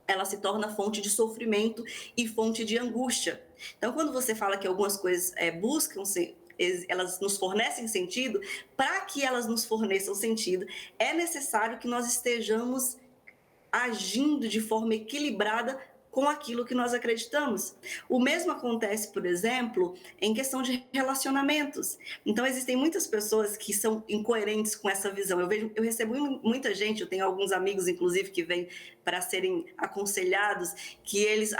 Ela se torna fonte de sofrimento e fonte de angústia. Então, quando você fala que algumas coisas buscam ser, elas nos fornecem sentido, para que elas nos forneçam sentido, é necessário que nós estejamos agindo de forma equilibrada com aquilo que nós acreditamos. O mesmo acontece, por exemplo, em questão de relacionamentos. Então, existem muitas pessoas que são incoerentes com essa visão. Eu recebo muita gente, eu tenho alguns amigos, inclusive, que vêm para serem aconselhados, que eles,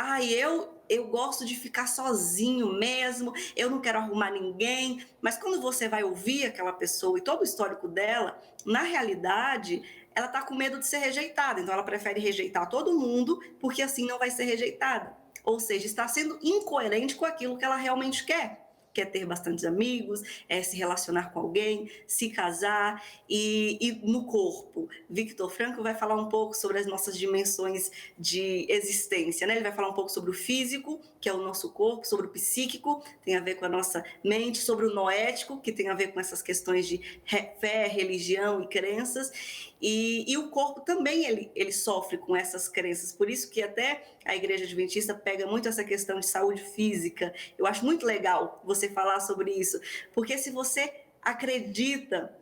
eu gosto de ficar sozinho mesmo, eu não quero arrumar ninguém. Mas quando você vai ouvir aquela pessoa e todo o histórico dela, na realidade, ela está com medo de ser rejeitada, então ela prefere rejeitar todo mundo, porque assim não vai ser rejeitada. Ou seja, está sendo incoerente com aquilo que ela realmente quer. Quer ter bastantes amigos, se relacionar com alguém, se casar. E no corpo, Viktor Frankl vai falar um pouco sobre as nossas dimensões de existência, né? Ele vai falar um pouco sobre o físico, que é o nosso corpo, sobre o psíquico, tem a ver com a nossa mente, sobre o noético, que tem a ver com essas questões de fé, religião e crenças. E o corpo também ele sofre com essas crenças, por isso que até a Igreja Adventista pega muito essa questão de saúde física. Eu acho muito legal você falar sobre isso, porque se você acredita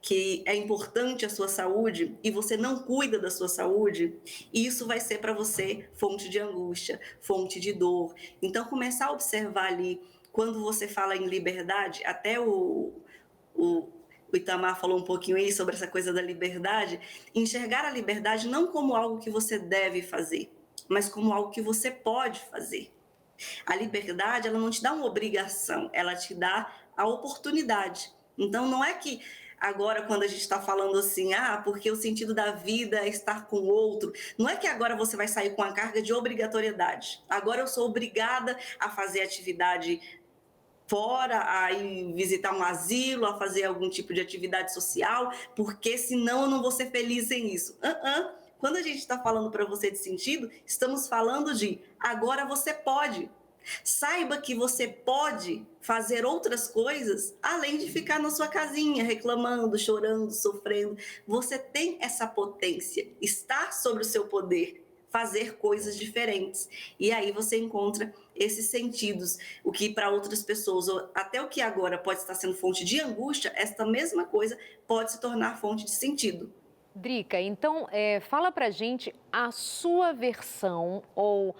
que é importante a sua saúde e você não cuida da sua saúde, isso vai ser para você fonte de angústia, fonte de dor. Então, começar a observar ali, quando você fala em liberdade, até o Itamar falou um pouquinho aí sobre essa coisa da liberdade, enxergar a liberdade não como algo que você deve fazer, mas como algo que você pode fazer. A liberdade, ela não te dá uma obrigação, ela te dá a oportunidade. Então, não é que agora, quando a gente está falando assim, porque o sentido da vida é estar com o outro, não é que agora você vai sair com a carga de obrigatoriedade. Agora eu sou obrigada a fazer atividade fora, a ir visitar um asilo, a fazer algum tipo de atividade social, porque senão eu não vou ser feliz sem isso. Quando a gente está falando para você de sentido, estamos falando de agora você pode. Saiba que você pode fazer outras coisas além de ficar na sua casinha reclamando, chorando, sofrendo. Você tem essa potência, está sobre o seu poder, fazer coisas diferentes. E aí você encontra esses sentidos, o que para outras pessoas, até o que agora pode estar sendo fonte de angústia, esta mesma coisa pode se tornar fonte de sentido. Drica, então fala pra gente a sua versão ou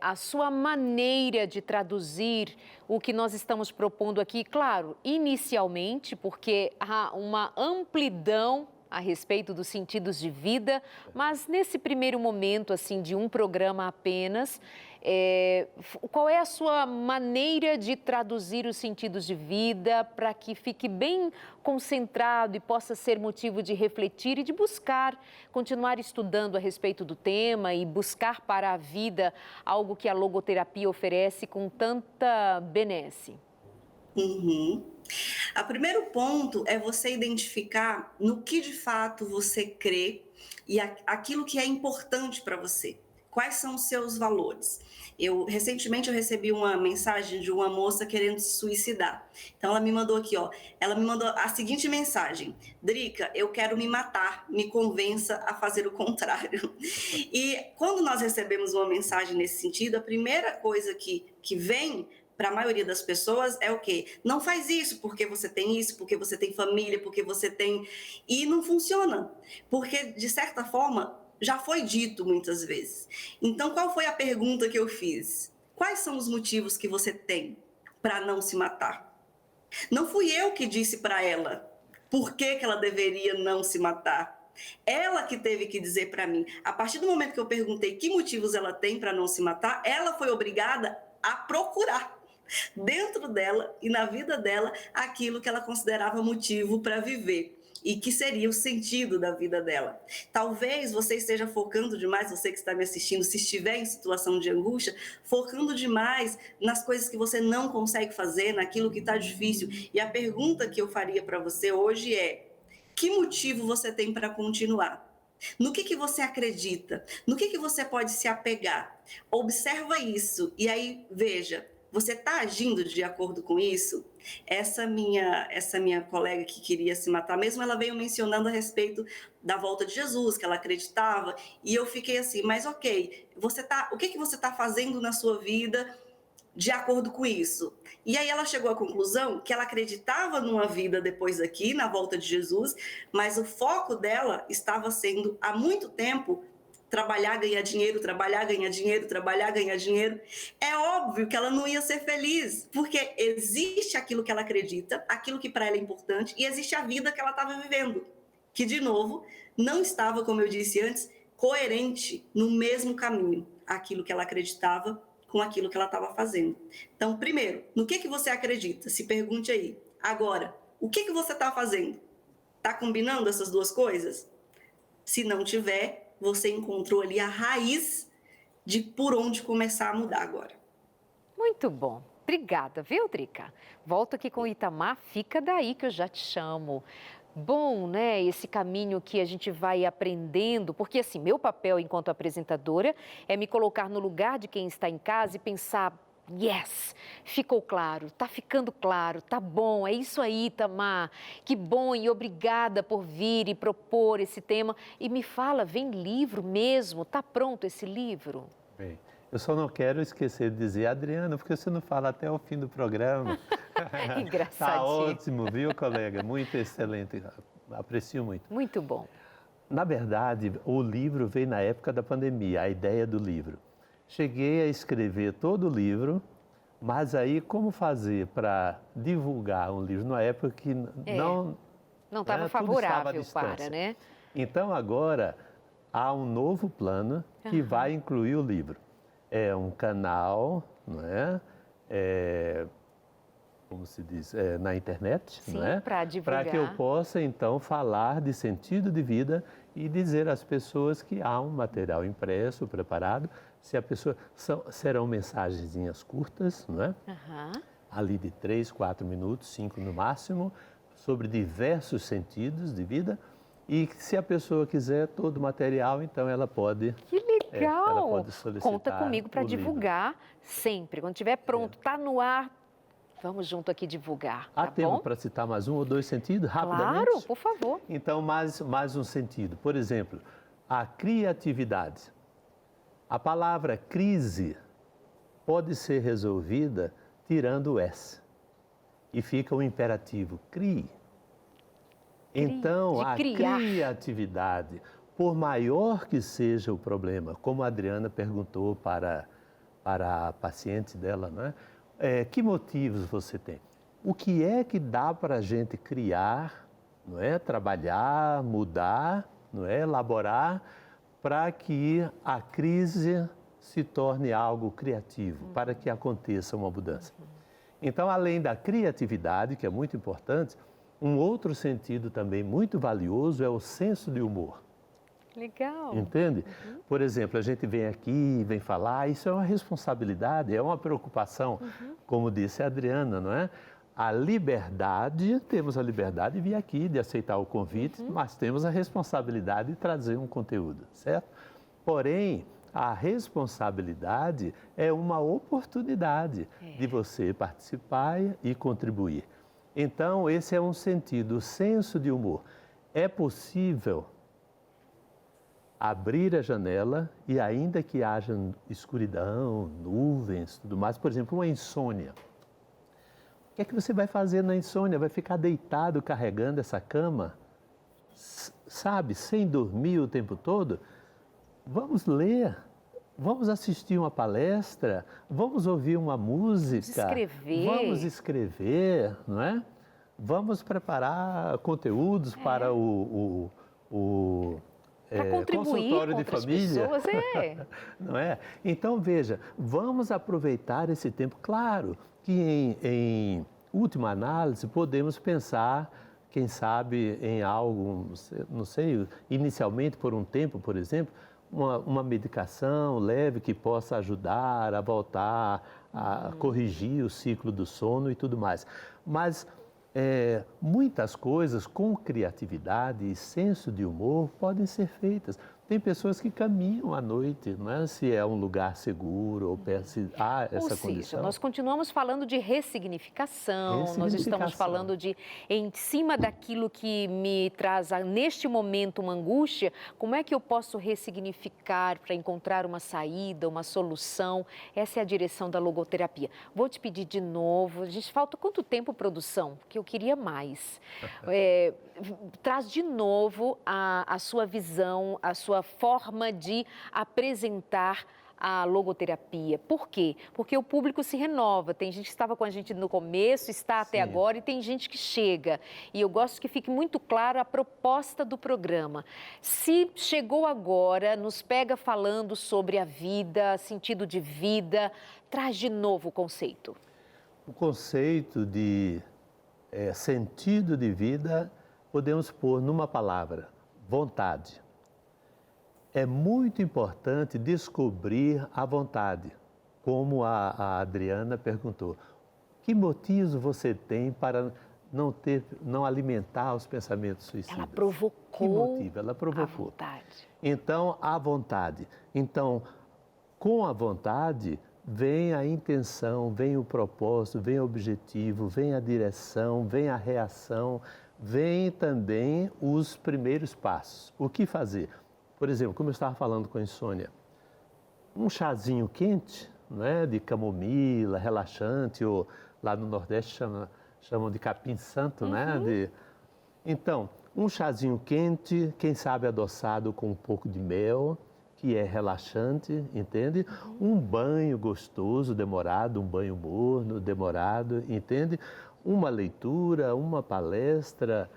a sua maneira de traduzir o que nós estamos propondo aqui. Claro, inicialmente, porque há uma amplidão a respeito dos sentidos de vida, mas nesse primeiro momento, assim, de um programa apenas, qual é a sua maneira de traduzir os sentidos de vida para que fique bem concentrado e possa ser motivo de refletir e de buscar, continuar estudando a respeito do tema e buscar para a vida algo que a logoterapia oferece com tanta benesse? O primeiro ponto é você identificar no que de fato você crê e aquilo que é importante para você. Quais são os seus valores? Recentemente eu recebi uma mensagem de uma moça querendo se suicidar. Então ela me mandou aqui, ela me mandou a seguinte mensagem: Drica, eu quero me matar, me convença a fazer o contrário. E quando nós recebemos uma mensagem nesse sentido, a primeira coisa que vem para a maioria das pessoas é o quê? Não faz isso porque você tem isso, porque você tem família, porque você tem... E não funciona, porque de certa forma já foi dito muitas vezes. Então qual foi a pergunta que eu fiz? Quais são os motivos que você tem para não se matar? Não fui eu que disse para ela por que ela deveria não se matar. Ela que teve que dizer para mim. A partir do momento que eu perguntei que motivos ela tem para não se matar, ela foi obrigada a procurar dentro dela e na vida dela aquilo que ela considerava motivo para viver. e que seria o sentido da vida dela. Talvez você esteja focando demais, você que está me assistindo, se estiver em situação de angústia, focando demais nas coisas que você não consegue fazer, naquilo que está difícil. E a pergunta que eu faria para você hoje é: que motivo você tem para continuar? No que você acredita? No que você pode se apegar? Observa isso e aí veja, você está agindo de acordo com isso? Essa minha colega que queria se matar mesmo, ela veio mencionando a respeito da volta de Jesus, que ela acreditava, e eu fiquei assim, mas ok, o que você está fazendo na sua vida de acordo com isso? E aí ela chegou à conclusão que ela acreditava numa vida depois daqui, na volta de Jesus, mas o foco dela estava sendo, há muito tempo, trabalhar, ganhar dinheiro, trabalhar, ganhar dinheiro, trabalhar, ganhar dinheiro. É óbvio que ela não ia ser feliz, porque existe aquilo que ela acredita, aquilo que para ela é importante, e existe a vida que ela estava vivendo, que, de novo, não estava, como eu disse antes, coerente no mesmo caminho, aquilo que ela acreditava com aquilo que ela estava fazendo. Então, primeiro, no que você acredita? Se pergunte aí. Agora, o que você está fazendo? Está combinando essas duas coisas? Se não tiver, você encontrou ali a raiz de por onde começar a mudar agora. Muito bom. Obrigada, viu, Drica? Volto aqui com o Itamar, fica daí que eu já te chamo. Bom, né, esse caminho que a gente vai aprendendo, porque assim, meu papel enquanto apresentadora é me colocar no lugar de quem está em casa e pensar, yes, ficou claro, tá ficando claro, tá bom, é isso aí, Itamar, que bom e obrigada por vir e propor esse tema. E me fala, vem livro mesmo, tá pronto esse livro? Bem, eu só não quero esquecer de dizer, Adriana, porque você não fala até o fim do programa. Engraçadinho. Tá ótimo, viu, colega? Muito excelente. Aprecio muito. Muito bom. Na verdade, o livro veio na época da pandemia, a ideia do livro. Cheguei a escrever todo o livro, mas aí como fazer para divulgar um livro numa época que não estava favorável para, né? Então agora há um novo plano que vai incluir o livro. É um canal, não é? Como se diz, na internet, sim, não é? Para divulgar. Para que eu possa, então, falar de sentido de vida e dizer às pessoas que há um material impresso, preparado. Se a pessoa serão mensagenzinhas curtas, não é? Ali de 3, 4 minutos, 5 no máximo, sobre diversos sentidos de vida. E se a pessoa quiser todo o material, então ela pode... Que legal! Ela pode solicitar. Conta comigo para divulgar sempre. Quando estiver pronto, está no ar, vamos junto aqui divulgar. Há tá tempo bom? para citar mais um ou dois sentidos, rapidamente? Claro, por favor. Então, mais um sentido. Por exemplo, a criatividade. A palavra crise pode ser resolvida tirando o S. E fica o imperativo, crie. Então, a criatividade, por maior que seja o problema, como a Adriana perguntou para a paciente dela, não é? Que motivos você tem? O que é que dá para a gente criar, não é? Trabalhar, mudar, não é? Elaborar, para que a crise se torne algo criativo, para que aconteça uma mudança. Então, além da criatividade, que é muito importante, um outro sentido também muito valioso é o senso de humor. Legal. Entende? Por exemplo, a gente vem aqui, vem falar, isso é uma responsabilidade, é uma preocupação, como disse a Adriana, não é? A liberdade, temos a liberdade de vir aqui, de aceitar o convite, mas temos a responsabilidade de trazer um conteúdo, certo? Porém, a responsabilidade é uma oportunidade de você participar e contribuir. Então, esse é um sentido, o senso de humor. É possível abrir a janela e ainda que haja escuridão, nuvens, tudo mais, por exemplo, uma insônia. O que é que você vai fazer na insônia? Vai ficar deitado carregando essa cama, sabe, sem dormir o tempo todo? Vamos ler, vamos assistir uma palestra, vamos ouvir uma música. Vamos escrever, não é? Vamos preparar conteúdos para o consultório de família. Pessoas, não é? Então, veja, vamos aproveitar esse tempo. Claro que, em última análise, podemos pensar quem sabe em algo, não sei, inicialmente por um tempo, por exemplo, uma medicação leve que possa ajudar a voltar a corrigir o ciclo do sono e tudo mais. Mas muitas coisas com criatividade e senso de humor podem ser feitas. Tem pessoas que caminham à noite, não é? Se é um lugar seguro ou se há essa Ou seja, condição. nós continuamos falando de ressignificação, nós estamos falando de, em cima daquilo que me traz neste momento uma angústia, como é que eu posso ressignificar para encontrar uma saída, uma solução? Essa é a direção da logoterapia. Vou te pedir de novo, a gente falta quanto tempo, produção? Porque eu queria mais. Traz de novo a sua visão, a sua forma de apresentar a logoterapia. Por quê? Porque o público se renova. Tem gente que estava com a gente no começo, está até agora, e tem gente que chega. E eu gosto que fique muito claro a proposta do programa. Se chegou agora, nos pega falando sobre a vida, sentido de vida, traz de novo o conceito. O conceito de sentido de vida podemos pôr numa palavra: vontade. É muito importante descobrir a vontade, como a Adriana perguntou. Que motivos você tem para não alimentar os pensamentos suicidas? Ela provocou. Que motivo? Ela provocou. A vontade. Então, a vontade. Então, com a vontade, vem a intenção, vem o propósito, vem o objetivo, vem a direção, vem a reação, vem também os primeiros passos. O que fazer? Por exemplo, como eu estava falando com a insônia, um chazinho quente, né, de camomila, relaxante, ou lá no Nordeste chamam de capim-santo, né? Então, um chazinho quente, quem sabe adoçado com um pouco de mel, que é relaxante, entende? Um banho gostoso, demorado, um banho morno, demorado, entende? Uma leitura, uma palestra,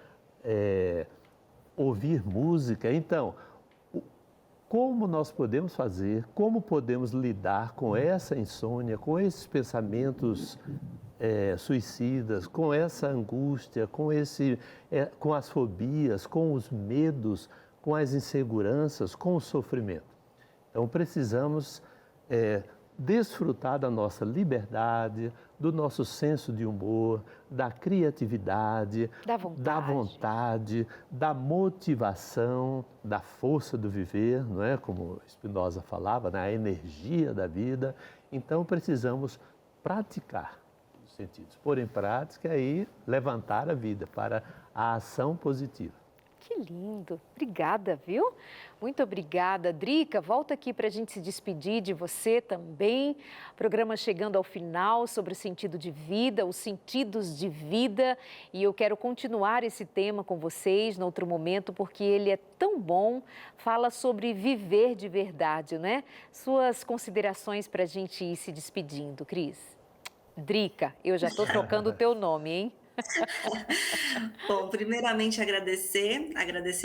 ouvir música. Então, como nós podemos fazer, como podemos lidar com essa insônia, com esses pensamentos suicidas, com essa angústia, com as fobias, com os medos, com as inseguranças, com o sofrimento. Então, precisamos desfrutar da nossa liberdade, do nosso senso de humor, da criatividade, da vontade, da motivação, da força do viver, não é? Como Spinoza falava, né? A energia da vida. Então, precisamos praticar os sentidos, pôr em prática e levantar a vida para a ação positiva. Que lindo. Obrigada, viu? Muito obrigada. Drica, volta aqui para a gente se despedir de você também. Programa chegando ao final sobre o sentido de vida, os sentidos de vida. E eu quero continuar esse tema com vocês no outro momento, porque ele é tão bom. Fala sobre viver de verdade, né? Suas considerações para a gente ir se despedindo, Cris. Drica, eu já estou trocando o teu nome, hein? Bom, primeiramente agradecer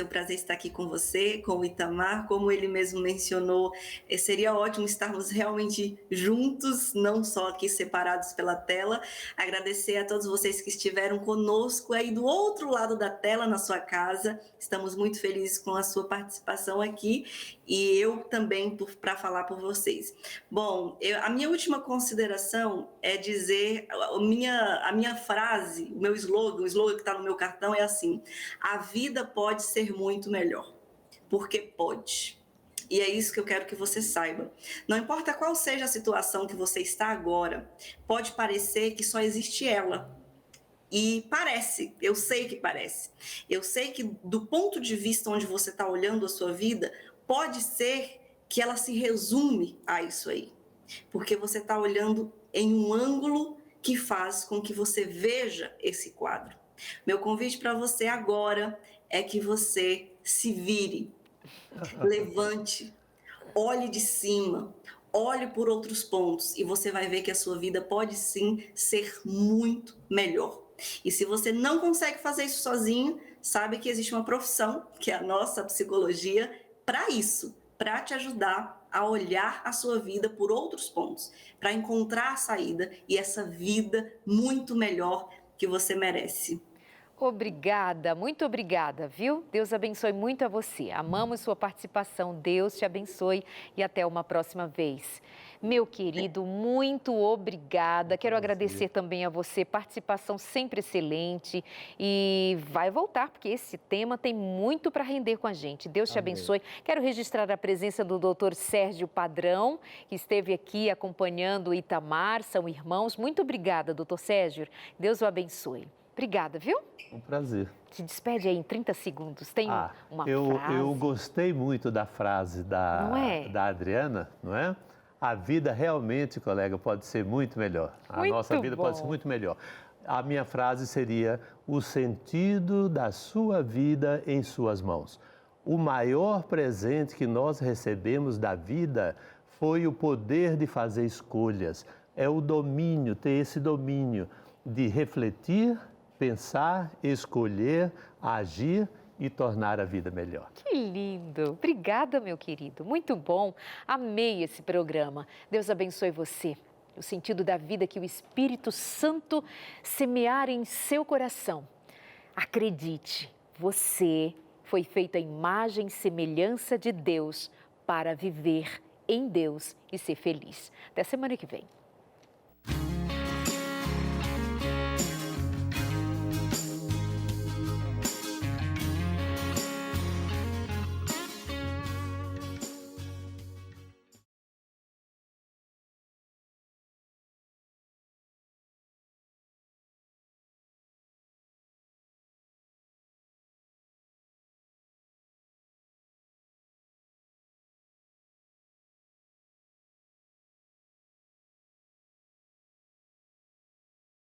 o prazer estar aqui com você, com o Itamar, como ele mesmo mencionou, seria ótimo estarmos realmente juntos, não só aqui separados pela tela. Agradecer a todos vocês que estiveram conosco aí do outro lado da tela, na sua casa. Estamos muito felizes com a sua participação aqui e eu também para falar por vocês. Bom, a minha última consideração é dizer, a minha frase, o meu slogan, o slogan que está no meu cartão é assim: a vida pode ser muito melhor, porque pode. E é isso que eu quero que você saiba. Não importa qual seja a situação que você está agora, pode parecer que só existe ela. E parece, eu sei que parece. Eu sei que do ponto de vista onde você está olhando a sua vida, pode ser que ela se resume a isso aí. Porque você está olhando em um ângulo que faz com que você veja esse quadro. Meu convite para você agora é que você se vire, levante, olhe de cima, olhe por outros pontos e você vai ver que a sua vida pode sim ser muito melhor. E se você não consegue fazer isso sozinho, sabe que existe uma profissão, que é a nossa psicologia, para isso, para te ajudar a olhar a sua vida por outros pontos, para encontrar a saída e essa vida muito melhor que você merece. Obrigada, muito obrigada, viu? Deus abençoe muito a você. Amamos sua participação. Deus te abençoe e até uma próxima vez. Meu querido, muito obrigada. Quero agradecer também a você, participação sempre excelente. E vai voltar, porque esse tema tem muito para render com a gente. Deus te abençoe. Quero registrar a presença do Dr. Sérgio Padrão, que esteve aqui acompanhando o Itamar, são irmãos. Muito obrigada, Dr. Sérgio. Deus o abençoe. Obrigada, viu? Um prazer. Se despede aí em 30 segundos. Tem uma frase? Eu gostei muito da frase Não é? da Adriana, não é? A vida realmente, colega, pode ser muito melhor. A nossa vida pode ser muito melhor. A minha frase seria: o sentido da sua vida em suas mãos. O maior presente que nós recebemos da vida foi o poder de fazer escolhas. É o domínio, ter esse domínio de refletir, pensar, escolher, agir e tornar a vida melhor. Que lindo! Obrigada, meu querido. Muito bom. Amei esse programa. Deus abençoe você. O sentido da vida que o Espírito Santo semear em seu coração. Acredite, você foi feito à imagem e semelhança de Deus para viver em Deus e ser feliz. Até semana que vem.